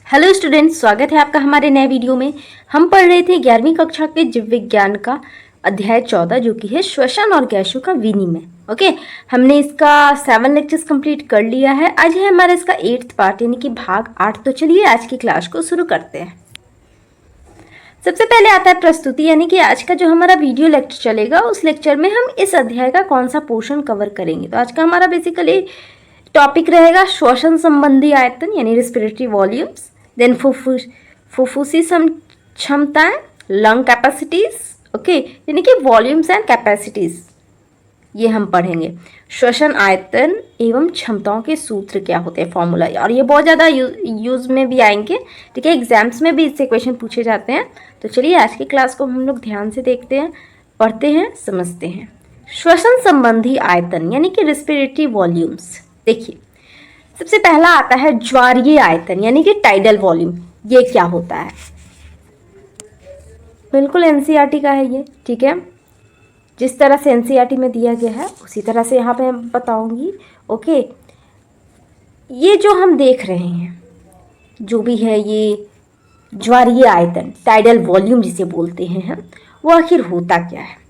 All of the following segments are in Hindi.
हेलो स्टूडेंट्स, स्वागत है आपका हमारे नए वीडियो में। हम पढ़ रहे थे 11वीं कक्षा के जीव विज्ञान का अध्याय 14 जो कि है श्वसन और गैसों का विनिमय। ओके, हमने इसका 7 लेक्चर्स कंप्लीट कर लिया है। आज है हमारा इसका 8th पार्ट यानी कि भाग 8। तो चलिए आज की क्लास को शुरू करते हैं। सबसे पहले आता है प्रस्तुति, यानी कि आज का जो हमारा वीडियो लेक्चर चलेगा उस लेक्चर में हम इस अध्याय का कौन सा पोर्शन कवर करेंगे। तो आज का हमारा बेसिकली टॉपिक रहेगा श्वसन संबंधी आयतन यानी रेस्पिरेटरी वॉल्यूम्स, देन फुफ्फुसी क्षमताएं, लंग कैपेसिटीज, ओके, यानी कि वॉल्यूम्स एंड कैपेसिटीज ये हम पढ़ेंगे। श्वसन आयतन एवं क्षमताओं के सूत्र क्या होते हैं, फॉर्मूला, और ये बहुत ज़्यादा यूज में भी आएंगे, ठीक है, एग्जाम्स में भी इससे क्वेश्चन पूछे जाते हैं। तो चलिए आज की क्लास को हम लोग ध्यान से देखते हैं, पढ़ते हैं, समझते हैं। श्वसन संबंधी आयतन यानी कि रेस्पिरेटरी वॉल्यूम्स। देखिए, सबसे पहला आता है ज्वारीय आयतन यानी कि टाइडल वॉल्यूम। ये क्या होता है? बिल्कुल एनसीईआरटी का है ये, ठीक है। जिस तरह से एनसीईआरटी में दिया गया है उसी तरह से यहाँ पे मैं बताऊंगी। ओके, ये जो हम देख रहे हैं जो भी है ये ज्वारीय आयतन, टाइडल वॉल्यूम जिसे बोलते हैं हम, वो आखिर होता क्या है?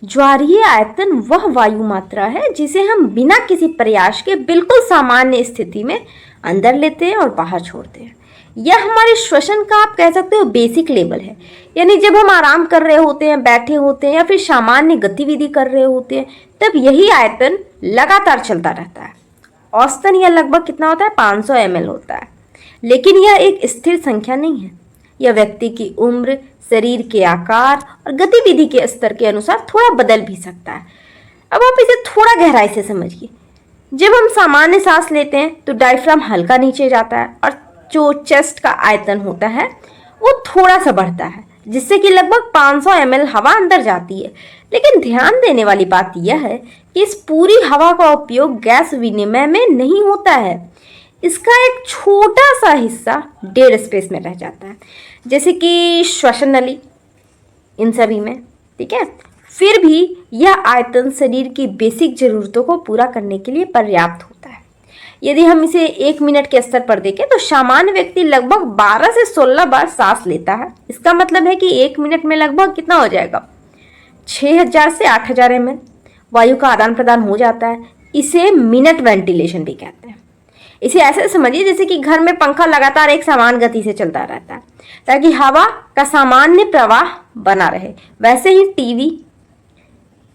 ज्वारीय आयतन वह वायु मात्रा है जिसे हम बिना किसी प्रयास के बिल्कुल सामान्य स्थिति में अंदर लेते हैं और बाहर छोड़ते हैं। यह हमारे श्वसन का आप कह सकते हो बेसिक लेवल है, यानी जब हम आराम कर रहे होते हैं, बैठे होते हैं या फिर सामान्य गतिविधि कर रहे होते हैं, तब यही आयतन लगातार चलता रहता है। औसतन यह लगभग कितना होता है? 500 ml होता है। लेकिन यह एक स्थिर संख्या नहीं है, यह व्यक्ति की उम्र, शरीर के आकार और गतिविधि के स्तर के अनुसार थोड़ा बदल भी सकता है। अब आप इसे थोड़ा गहराई से समझिए। जब हम सामान्य सांस लेते हैं तो डायफ्राम हल्का नीचे जाता है और जो चेस्ट का आयतन होता है वो थोड़ा सा बढ़ता है, जिससे कि लगभग 500 ml हवा अंदर जाती है। लेकिन ध्यान देने वाली बात यह है कि इस पूरी हवा का उपयोग गैस विनिमय में नहीं होता है। इसका एक छोटा सा हिस्सा डेड स्पेस में रह जाता है, जैसे कि श्वसन नली, इन सभी में, ठीक है। फिर भी यह आयतन शरीर की बेसिक जरूरतों को पूरा करने के लिए पर्याप्त होता है। यदि हम इसे 1 मिनट के स्तर पर देखें तो सामान्य व्यक्ति लगभग 12 से 16 बार सांस लेता है। इसका मतलब है कि 1 मिनट में लगभग कितना हो जाएगा? 6000 से 8000 ml वायु का आदान प्रदान हो जाता है। इसे मिनट वेंटिलेशन भी कहते हैं। इसे ऐसे समझिए जैसे कि घर में पंखा लगातार एक समान गति से चलता रहता है ताकि हवा का सामान्य प्रवाह बना रहे। वैसे ही टीवी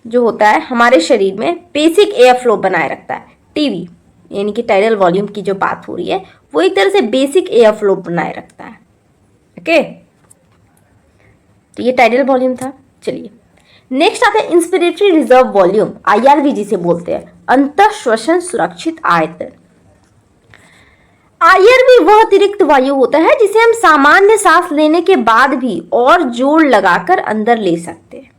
जो होता है हमारे शरीर में बेसिक एयर फ्लो बनाए रखता है। टीवी यानी कि टाइडल वॉल्यूम की जो बात हो रही है वो एक तरह से बेसिक एयर फ्लो बनाए रखता है। ओके, तो ये टाइडल वॉल्यूम था। चलिए नेक्स्ट आता है इंस्पिरेटरी रिजर्व वॉल्यूम, आईआरवी जिसे बोलते हैं, अंतः श्वसन सुरक्षित आयतन। आईआरवी वह अतिरिक्त वायु होता है जिसे हम सामान्य सांस लेने के बाद भी और जोर लगाकर अंदर ले सकते हैं।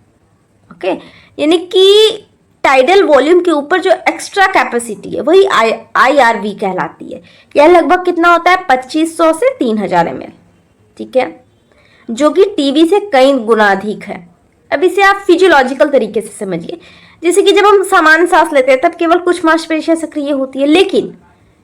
ओके, यानी कि टाइडल वॉल्यूम के ऊपर जो एक्स्ट्रा कैपेसिटी है वही आईआरवी कहलाती है। यह लगभग कितना होता है? 2500 से 3000 ml, ठीक है, जो कि टीवी से कई गुना अधिक है। अब इसे आप फिजियोलॉजिकल तरीके से समझिए, जैसे कि जब हम सामान्य सांस लेते हैं तब केवल कुछ मांसपेशियां सक्रिय होती है, लेकिन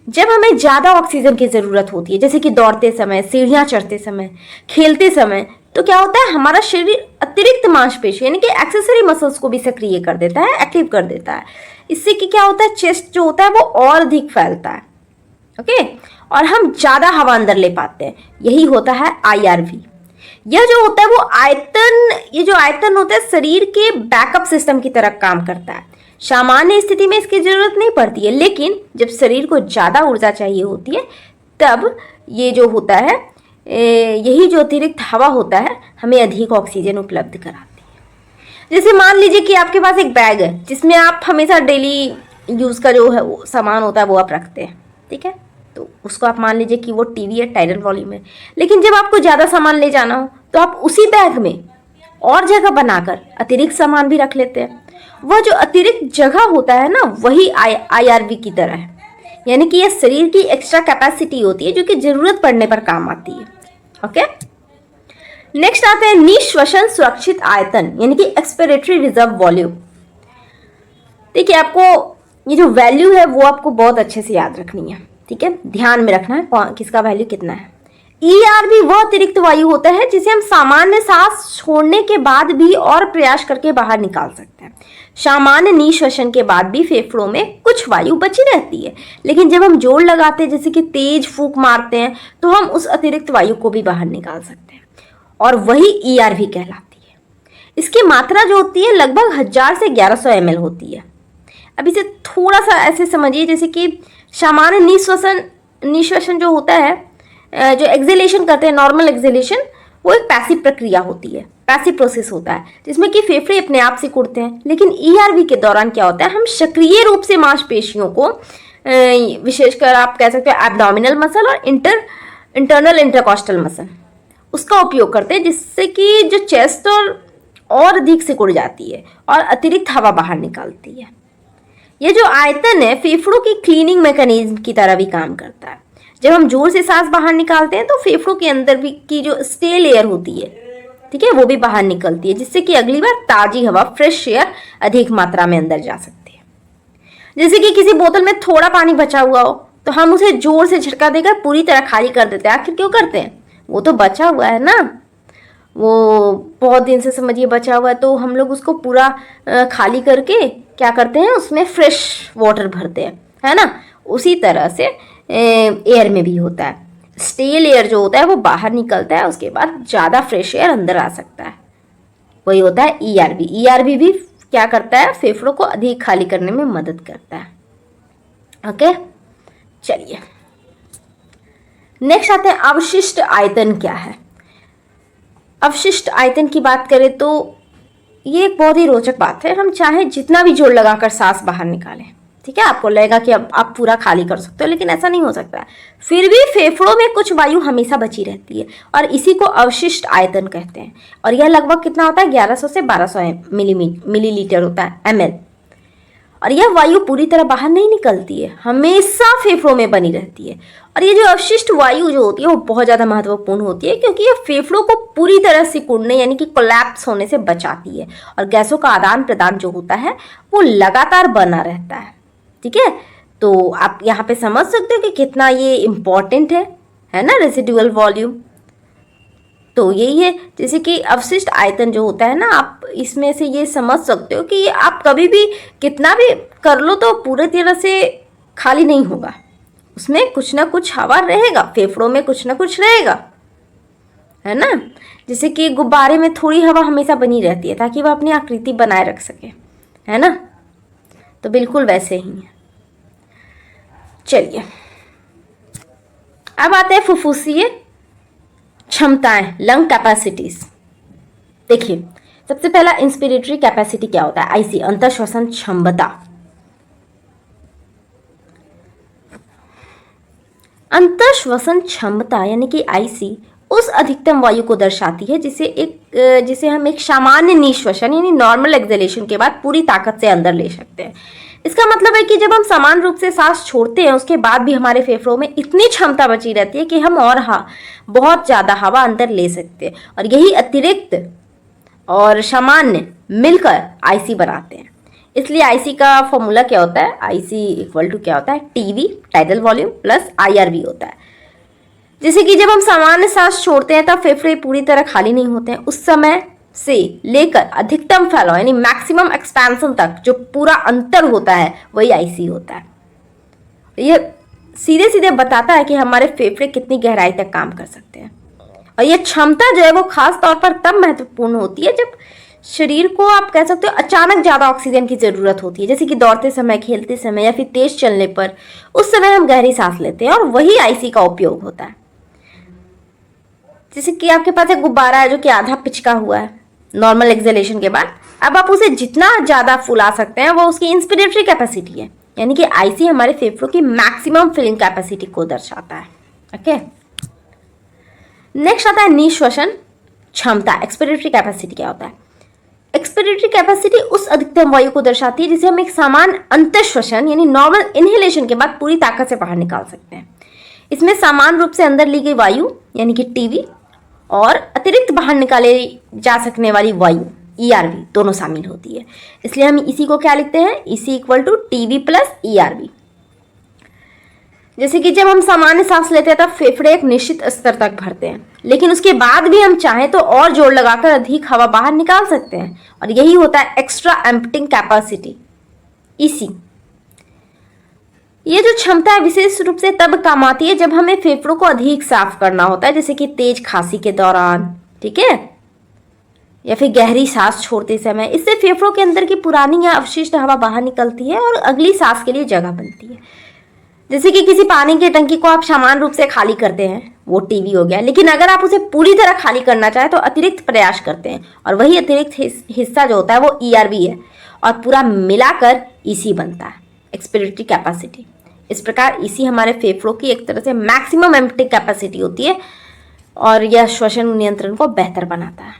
जब हमें ज़्यादा ऑक्सीजन की ज़रूरत होती है, जैसे कि दौड़ते समय, सीढ़ियाँ चढ़ते समय, खेलते समय, तो क्या होता है? हमारा शरीर अतिरिक्त मांसपेशी यानी कि एक्सेसरी मसल्स को भी सक्रिय कर देता है, एक्टिव कर देता है। इससे कि क्या होता है? चेस्ट जो होता है वो और अधिक फैलता है। ओके, और हम ज़्यादा हवा अंदर ले पाते हैं। यही होता है आईआरवी। यह जो होता है वो आयतन, ये जो आयतन होता है शरीर के बैकअप सिस्टम की तरह काम करता है। सामान्य स्थिति में इसकी जरूरत नहीं पड़ती है, लेकिन जब शरीर को ज़्यादा ऊर्जा चाहिए होती है तब ये जो होता है, यही जो अतिरिक्त हवा होता है हमें अधिक ऑक्सीजन उपलब्ध कराती है। जैसे मान लीजिए कि आपके पास एक बैग है जिसमें आप हमेशा डेली यूज़ का जो है वो सामान होता है वो आप रखते हैं, ठीक है, तो उसको आप मान लीजिए कि वो टीवी है, टाइडल वॉल्यूम है। लेकिन जब आपको ज़्यादा सामान ले जाना हो तो आप उसी बैग में और जगह बनाकर अतिरिक्त सामान भी रख लेते हैं। वह जो अतिरिक्त जगह होता है ना वही आईआरवी की तरह है, यानी कि यह शरीर की एक्स्ट्रा कैपेसिटी होती है जो कि जरूरत पड़ने पर काम आती है। ओके, नेक्स्ट आते हैं निश्वसन सुरक्षित आयतन यानी कि एक्सपिरेटरी रिजर्व वॉल्यूम। देखिए, आपको ये जो वैल्यू है वो आपको बहुत अच्छे से याद रखनी है, ठीक है, ध्यान में रखना है किसका वैल्यू कितना है। ERV वह अतिरिक्त वायु होता है जिसे हम सामान्य सांस छोड़ने के बाद भी और प्रयास करके बाहर निकाल सकते हैं। सामान्य निःश्वसन के बाद भी फेफड़ों में कुछ वायु बची रहती है, लेकिन जब हम जोर लगाते हैं, जैसे कि तेज फूंक मारते हैं, तो हम उस अतिरिक्त वायु को भी बाहर निकाल सकते हैं, और वही ERV कहलाती है। इसकी मात्रा जो होती है लगभग 1000 से 1100 ml होती है। अब इसे थोड़ा सा ऐसे समझिए, जैसे कि सामान्य निःश्वसन जो होता है, जो एक्सेलेशन करते हैं, नॉर्मल एक्सेलेशन, वो एक पैसिव प्रक्रिया होती है, पैसिव प्रोसेस होता है, जिसमें कि फेफड़े अपने आप से कुड़ते हैं। लेकिन ERV के दौरान क्या होता है, हम सक्रिय रूप से मांसपेशियों को, विशेषकर आप कह सकते हैं एब्डोमिनल मसल और इंटरनल इंटरकॉस्टल मसल, उसका उपयोग करते हैं, जिससे कि जो चेस्ट और अधिक से कुड़ जाती है और अतिरिक्त हवा बाहर निकालती है। ये जो आयतन है फेफड़ों की क्लीनिंग मैकेनिज्म की तरह भी काम करता है। जब हम जोर से सांस बाहर निकालते हैं तो फेफड़ों के अंदर भी की जो स्टे लेयर होती है, ठीक है, वो भी बाहर निकलती है, जिससे कि अगली बार ताजी हवा, फ्रेश एयर अधिक मात्रा में अंदर जा सकती है। जैसे कि किसी बोतल में थोड़ा पानी बचा हुआ हो तो हम उसे जोर से झटका देकर पूरी तरह खाली कर देते हैं। आखिर क्यों करते हैं, वो तो बचा हुआ है ना, वो बहुत दिन से समझिए बचा हुआ है, तो हम लोग उसको पूरा खाली करके क्या करते हैं, उसमें फ्रेश वाटर भरते हैं, है ना। उसी तरह से एयर में भी होता है, स्टेल एयर जो होता है वो बाहर निकलता है, उसके बाद ज़्यादा फ्रेश एयर अंदर आ सकता है, वही होता है ERV। ERV भी क्या करता है, फेफड़ों को अधिक खाली करने में मदद करता है। ओके, चलिए नेक्स्ट आते हैं, अवशिष्ट आयतन क्या है। अवशिष्ट आयतन की बात करें तो ये एक बहुत ही रोचक बात है। हम चाहे जितना भी जोर लगाकर सांस बाहर निकालें, ठीक है, आपको लगेगा कि अब आप पूरा खाली कर सकते हो, लेकिन ऐसा नहीं हो सकता है। फिर भी फेफड़ों में कुछ वायु हमेशा बची रहती है, और इसी को अवशिष्ट आयतन कहते हैं। और यह लगभग कितना होता है, 1100 से 1200 मिलीलीटर होता है, ml। और यह वायु पूरी तरह बाहर नहीं निकलती है, हमेशा फेफड़ों में बनी रहती है। और ये जो अवशिष्ट वायु जो होती है वो बहुत ज़्यादा महत्वपूर्ण होती है, क्योंकि ये फेफड़ों को पूरी तरह से कुड़ने यानी कि कोलैप्स होने से बचाती है, और गैसों का आदान प्रदान जो होता है वो लगातार बना रहता है, ठीक है। तो आप यहाँ पे समझ सकते हो कि कितना ये इम्पॉर्टेंट है ना, रेसिडुअल वॉल्यूम। तो यही है, जैसे कि अवशिष्ट आयतन जो होता है ना, आप इसमें से ये समझ सकते हो कि आप कभी भी कितना भी कर लो तो पूरे तरह से खाली नहीं होगा, उसमें कुछ ना कुछ हवा रहेगा, फेफड़ों में कुछ ना कुछ रहेगा, है ना। जैसे कि गुब्बारे में थोड़ी हवा हमेशा बनी रहती है ताकि वह अपनी आकृति बनाए रख सके, है ना। तो बिल्कुल वैसे ही है। चलिए अब आते हैं फुफ्फुसीय क्षमताएं, लंग कैपेसिटीज। देखिए सबसे पहला इंस्पिरेटरी कैपेसिटी क्या होता है, IC, अंतर श्वसन क्षमता। अंतर श्वसन क्षमता यानी कि IC उस अधिकतम वायु को दर्शाती है जिसे हम एक सामान्य निःश्वसन यानी नॉर्मल एक्सहेलेशन के बाद पूरी ताकत से अंदर ले सकते हैं। इसका मतलब है कि जब हम समान रूप से सांस छोड़ते हैं उसके बाद भी हमारे फेफड़ों में इतनी क्षमता बची रहती है कि हम और बहुत ज़्यादा हवा अंदर ले सकते हैं, और यही अतिरिक्त और सामान्य मिलकर IC बनाते हैं। इसलिए IC का फॉर्मूला क्या होता है, IC इक्वल टू क्या होता है, TV tidal volume plus IRV होता है। जैसे कि जब हम सामान्य सांस छोड़ते हैं तब फेफड़े पूरी तरह खाली नहीं होते हैं, उस समय से लेकर अधिकतम फैलाव यानी मैक्सिमम एक्सपेंशन तक जो पूरा अंतर होता है वही IC होता है। यह सीधे सीधे बताता है कि हमारे फेफड़े कितनी गहराई तक काम कर सकते हैं। और यह क्षमता जो है वो खास तौर पर तब महत्वपूर्ण होती है जब शरीर को आप कह सकते हो अचानक ज़्यादा ऑक्सीजन की ज़रूरत होती है, जैसे कि दौड़ते समय, खेलते समय या फिर तेज चलने पर। उस समय हम गहरी सांस लेते हैं और वही IC का उपयोग होता है। जैसे कि आपके पास एक गुब्बारा है जो कि आधा पिचका हुआ है नॉर्मल एक्सहेलेशन के बाद, अब आप उसे जितना ज़्यादा फुला सकते हैं वो उसकी इंस्पिरेटरी कैपेसिटी है, यानी कि IC हमारे फेफड़ों की मैक्सिमम फिलिंग कैपेसिटी को दर्शाता है। ओके, नेक्स्ट आता है निःश्वसन क्षमता, एक्सपिरेटरी कैपेसिटी क्या होता है। एक्सपिरेटरी कैपेसिटी उस अधिकतम वायु को दर्शाती है जिसे हम एक समान अंतःश्वसन यानी नॉर्मल इनहेलेशन के बाद पूरी ताकत से बाहर निकाल सकते हैं। इसमें समान रूप से अंदर ली गई वायु यानी कि TV और अतिरिक्त बाहर निकाले जा सकने वाली वायु ERV दोनों शामिल होती है। इसलिए हम इसी को क्या लिखते हैं, इसी equal to TV plus ERV। जैसे कि जब हम सामान्य सांस लेते हैं तब फेफड़े एक निश्चित स्तर तक भरते हैं, लेकिन उसके बाद भी हम चाहें तो और जोर लगाकर अधिक हवा बाहर निकाल सकते हैं, और यही होता है एक्स्ट्रा एम्प्टिंग कैपेसिटी, ईसी। ये जो क्षमता है विशेष रूप से तब काम आती है जब हमें फेफड़ों को अधिक साफ करना होता है, जैसे कि तेज खांसी के दौरान, ठीक है, या फिर गहरी सांस छोड़ते समय। इससे फेफड़ों के अंदर की पुरानी या अवशिष्ट हवा बाहर निकलती है और अगली सांस के लिए जगह बनती है। जैसे कि किसी पानी की टंकी को आप समान रूप से खाली करते हैं, वो टीवी हो गया, लेकिन अगर आप उसे पूरी तरह खाली करना चाहें तो अतिरिक्त प्रयास करते हैं, और वही अतिरिक्त हिस्सा जो होता है वो ईआरवी है, और पूरा मिलाकर ईसी बनता है, एक्सपिरेटरी कैपेसिटी। इस प्रकार ईसी हमारे फेफड़ों की एक तरह से मैक्सिमम एम्प्टिंग कैपेसिटी होती है, और यह श्वसन नियंत्रण को बेहतर बनाता है।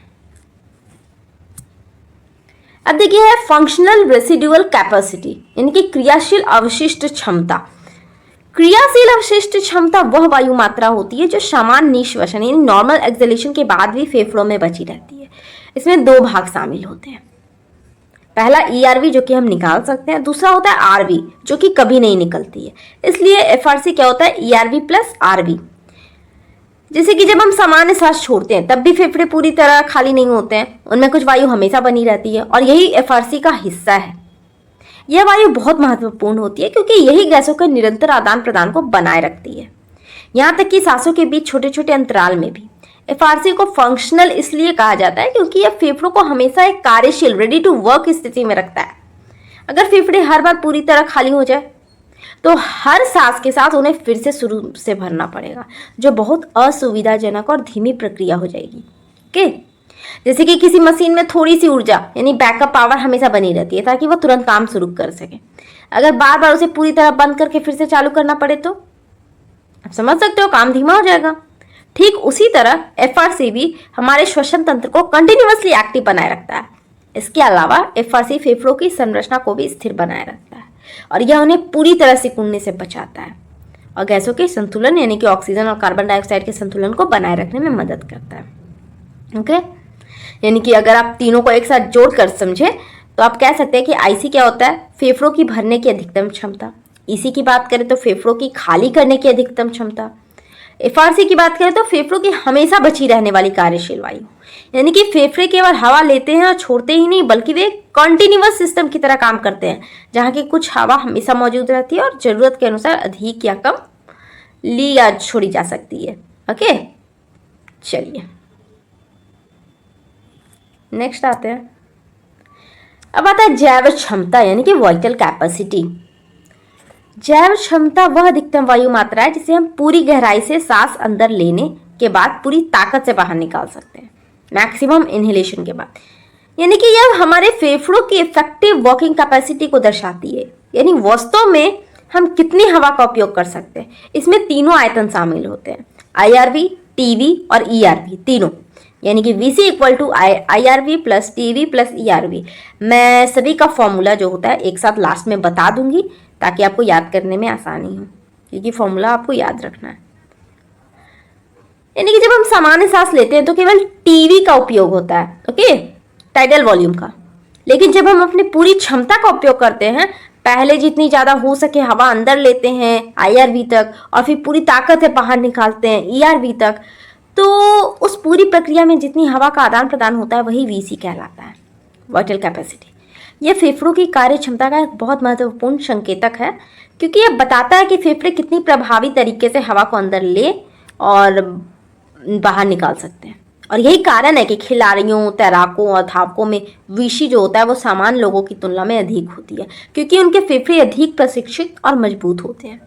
अब देखिए है फंक्शनल रेसिडुअल कैपेसिटी, यानी कि क्रियाशील अवशिष्ट क्षमता। क्रियाशील अवशिष्ट क्षमता वह वायु मात्रा होती है जो सामान्य निश्वसन यानी नॉर्मल एक्सहेलेशन के बाद भी फेफड़ों में बची रहती है। इसमें दो भाग शामिल होते हैं, पहला ईआरवी जो कि हम निकाल सकते हैं, दूसरा होता है आरवी जो कि कभी नहीं निकलती है। इसलिए एफआरसी क्या होता है, ईआरवी प्लस आरवी। जैसे कि जब हम सामान्य सांस छोड़ते हैं तब भी फेफड़े पूरी तरह खाली नहीं होते हैं, उनमें कुछ वायु हमेशा बनी रहती है, और यही एफआरसी का हिस्सा है। यह वायु बहुत महत्वपूर्ण होती है क्योंकि यही गैसों के निरंतर आदान प्रदान को बनाए रखती है, यहाँ तक कि सांसों के बीच छोटे छोटे अंतराल में भी। एफआरसी को फंक्शनल इसलिए कहा जाता है क्योंकि यह फेफड़ों को हमेशा एक कार्यशील रेडी टू वर्क स्थिति में रखता है। अगर फेफड़े हर बार पूरी तरह खाली हो जाए तो हर सांस के साथ उन्हें फिर से शुरू से भरना पड़ेगा, जो बहुत असुविधाजनक और धीमी प्रक्रिया हो जाएगी। ओके, जैसे कि किसी मशीन में थोड़ी सी ऊर्जा यानी बैकअप पावर हमेशा बनी रहती है ताकि वो तुरंत काम शुरू कर सके। अगर बार बार उसे पूरी तरह बंद करके फिर से चालू करना पड़े तो आप समझ सकते हो काम धीमा हो जाएगा। ठीक उसी तरह एफआरसी भी हमारे श्वसन तंत्र को कंटिन्यूअसली एक्टिव बनाए रखता है। इसके अलावा एफआरसी फेफड़ों की संरचना को भी स्थिर बनाए रखता है, और यह उन्हें पूरी तरह सिकुड़ने से बचाता है, और गैसों के संतुलन यानी कि ऑक्सीजन और कार्बन डाइऑक्साइड के संतुलन को बनाए रखने में मदद करता है। ओके, यानी कि अगर आप तीनों को एक साथ जोड़कर समझे तो आप कह सकते हैं कि आईसी क्या होता है, फेफड़ों की भरने की अधिकतम क्षमता। ईसी की बात करें तो फेफड़ों की खाली करने की अधिकतम क्षमता। एफआरसी की बात करें तो फेफड़ों की हमेशा बची रहने वाली कार्यशील वायु, यानी कि फेफड़े केवल हवा लेते हैं और छोड़ते ही नहीं बल्कि वे कॉन्टिन्यूअस सिस्टम की तरह काम करते हैं, जहाँ की कुछ हवा हमेशा मौजूद रहती है और जरूरत के अनुसार अधिक या कम ली या छोड़ी जा सकती है। ओके, चलिए नेक्स्ट आते हैं। अब आता है जैव क्षमता यानी कि वाइटल कैपेसिटी। जैव क्षमता वह अधिकतम वायु मात्रा है जिसे हम पूरी गहराई से सांस अंदर लेने के बाद पूरी ताकत से बाहर निकाल सकते हैं, मैक्सिमम इनहेलेशन के बाद। यानी कि यह हमारे फेफड़ों की इफेक्टिव वर्किंग कैपेसिटी को दर्शाती है, यानी वास्तव में हम कितनी हवा का उपयोग कर सकते हैं। इसमें तीनों आयतन शामिल होते हैं, आईआरवी, टीवी और ईआरवी तीनों, यानी कि VC equal to IRV plus TV plus ERV। मैं सभी का फॉर्मूला जो होता है एक साथ लास्ट में बता दूंगी ताकि आपको याद करने में आसानी हो, क्योंकि फॉर्मूला आपको याद रखना है। यानी कि जब हम सामान्य सांस लेते हैं तो केवल TV का उपयोग होता है, ओके, टाइडल वॉल्यूम का। लेकिन जब हम अपनी पूरी क्षमता का उपयोग करते हैं, पहले जितनी ज़्यादा हो सके हवा अंदर लेते हैं IRV तक, और फिर पूरी ताकत से बाहर निकालते हैं ERV तक, तो उस पूरी प्रक्रिया में जितनी हवा का आदान प्रदान होता है वही VC कहलाता है, वाइटल कैपेसिटी। यह फेफड़ों की कार्य क्षमता का एक बहुत महत्वपूर्ण संकेतक है, क्योंकि यह बताता है कि फेफड़े कितनी प्रभावी तरीके से हवा को अंदर ले और बाहर निकाल सकते हैं। और यही कारण है कि खिलाड़ियों, तैराकों और धावकों में VC जो होता है वो सामान्य लोगों की तुलना में अधिक होती है, क्योंकि उनके फेफड़े अधिक प्रशिक्षित और मजबूत होते हैं।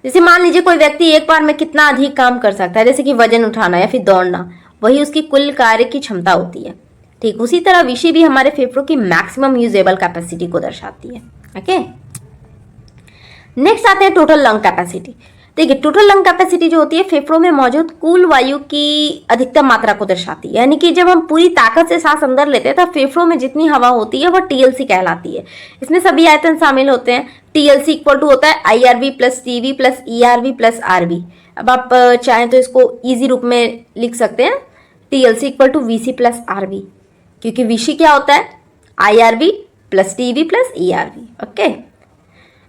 जैसे मान लीजिए कोई व्यक्ति एक बार में कितना अधिक काम कर सकता है, जैसे कि वजन उठाना या फिर दौड़ना, वही उसकी कुल कार्य की क्षमता होती है। ठीक उसी तरह VC भी हमारे फेफड़ों की मैक्सिमम यूजेबल कैपेसिटी को दर्शाती है। ओके, नेक्स्ट आते हैं टोटल लंग कैपेसिटी। देखिए, टोटल लंग कैपेसिटी जो होती है फेफड़ों में मौजूद कुल वायु की अधिकतम मात्रा को दर्शाती है। यानी कि जब हम पूरी ताकत से सांस अंदर लेते हैं तब फेफड़ों में जितनी हवा होती है वह TLC कहलाती है। इसमें सभी आयतन शामिल होते हैं। TLC इक्वल टू होता है IRV plus TV plus ERV plus RV। अब आप चाहें तो इसको ईजी रूप में लिख सकते हैं, TLC equal to VC plus RV, क्योंकि VC क्या होता है, IRV plus TV plus ERV। Okay,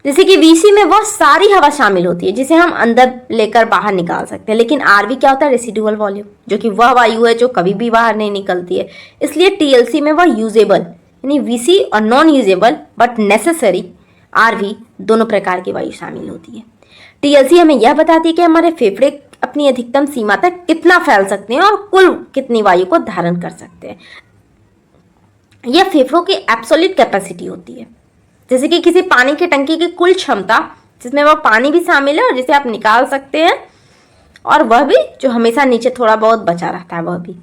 जैसे कि वीसी में वह सारी हवा शामिल होती है जिसे हम अंदर लेकर बाहर निकाल सकते हैं, लेकिन आरवी क्या होता है, रेसिडुअल वॉल्यूम, जो कि वह वायु है जो कभी भी बाहर नहीं निकलती है। इसलिए टीएलसी में वह यूजेबल यानी वीसी और non usable but necessary RV दोनों प्रकार की वायु शामिल होती है। टीएलसी हमें यह बताती है कि हमारे फेफड़े अपनी अधिकतम सीमा तक कितना फैल सकते हैं और कुल कितनी वायु को धारण कर सकते हैं। यह फेफड़ों की एब्सोल्यूट कैपेसिटी होती है, जैसे कि किसी पानी की टंकी की कुल क्षमता जिसमें वह पानी भी शामिल है और जिसे आप निकाल सकते हैं, और वह भी जो हमेशा नीचे थोड़ा बहुत बचा रहता है वह भी।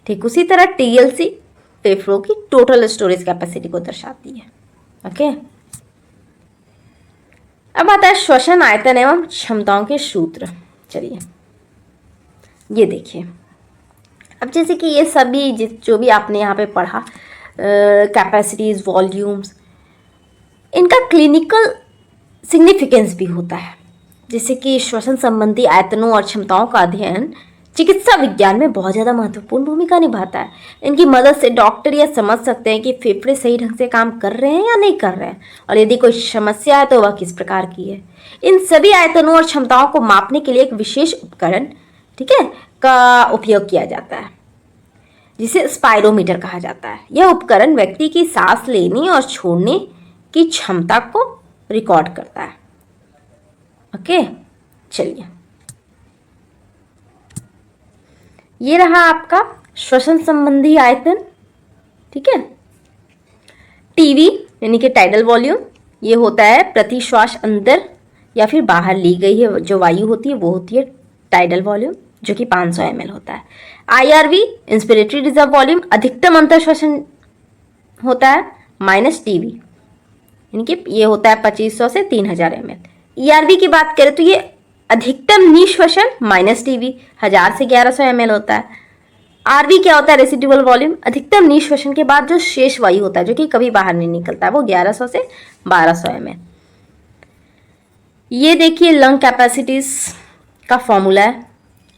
ठीक उसी तरह टीएलसी फेफड़ों की टोटल स्टोरेज कैपेसिटी को दर्शाती है। ओके, अब आता है श्वसन आयतन एवं क्षमताओं के सूत्र। चलिए ये देखिए, अब जैसे कि ये सभी जो भी आपने यहाँ पे पढ़ा, कैपेसिटीज, वॉल्यूम्स, इनका क्लिनिकल सिग्निफिकेंस भी होता है। जैसे कि श्वसन संबंधी आयतनों और क्षमताओं का अध्ययन चिकित्सा विज्ञान में बहुत ज़्यादा महत्वपूर्ण भूमिका निभाता है। इनकी मदद से डॉक्टर यह समझ सकते हैं कि फेफड़े सही ढंग से काम कर रहे हैं या नहीं कर रहे हैं, और यदि कोई समस्या है तो वह किस प्रकार की है। इन सभी आयतनों और क्षमताओं को मापने के लिए एक विशेष उपकरण, ठीक है, का उपयोग किया जाता है, जिसे स्पायरोमीटर कहा जाता है। यह उपकरण व्यक्ति की सांस लेने और छोड़ने की क्षमता को रिकॉर्ड करता है। ओके, चलिए ये रहा आपका श्वसन संबंधी आयतन। ठीक है, टीवी यानी कि टाइडल वॉल्यूम, ये होता है प्रति श्वास अंदर या फिर बाहर ली गई है जो वायु होती है वो होती है टाइडल वॉल्यूम, जो कि 500 ml होता है। आईआरवी इंस्पिरेटरी रिजर्व वॉल्यूम, अधिकतम अंतर श्वसन होता है, माइनस टीवी यानी कि ये होता है 2500 से 3000 ml। ईआरवी की बात करें तो ये अधिकतम निश्वसन माइनस टीवी 1000 से 1100 ml होता है। आरवी क्या होता है, रेसिडुअल वॉल्यूम, अधिकतम निश्वसन के बाद जो शेष वायु होता है जो कि कभी बाहर नहीं निकलता है, वो 1100 से 1200 ml। ये देखिए लंग कैपेसिटीज का फॉर्मूला है,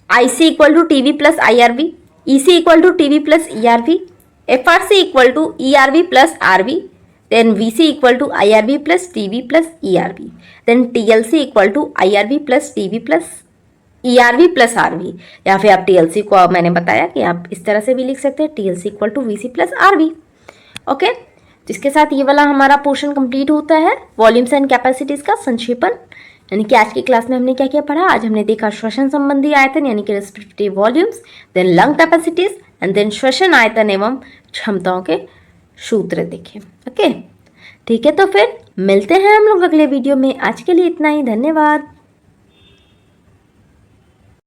IC equal to TV plus IRV, EC equal to TV plus ERV, FRC equal to ERV plus RV, then VC equal to IRV plus TV plus ERV, then TLC equal to IRV plus TV plus ERV plus RV, या फिर आप TLC को मैंने बताया कि आप इस तरह से भी लिख सकते हैं, TLC equal to VC plus RV। Okay, जिसके साथ ये वाला हमारा पोर्शन कंप्लीट होता है वॉल्यूम्स एंड कैपेसिटीज का संक्षेपण। यानी कि आज की क्लास में हमने क्या क्या पढ़ा, आज हमने देखा श्वसन संबंधी आयतन यानी कि respiratory volumes, then lung capacities and then श्वसन आयतन एवं क्षमताओं के सूत्र देखे। ओके, ठीक है, तो फिर मिलते हैं हम लोग अगले वीडियो में। आज के लिए इतना ही, धन्यवाद।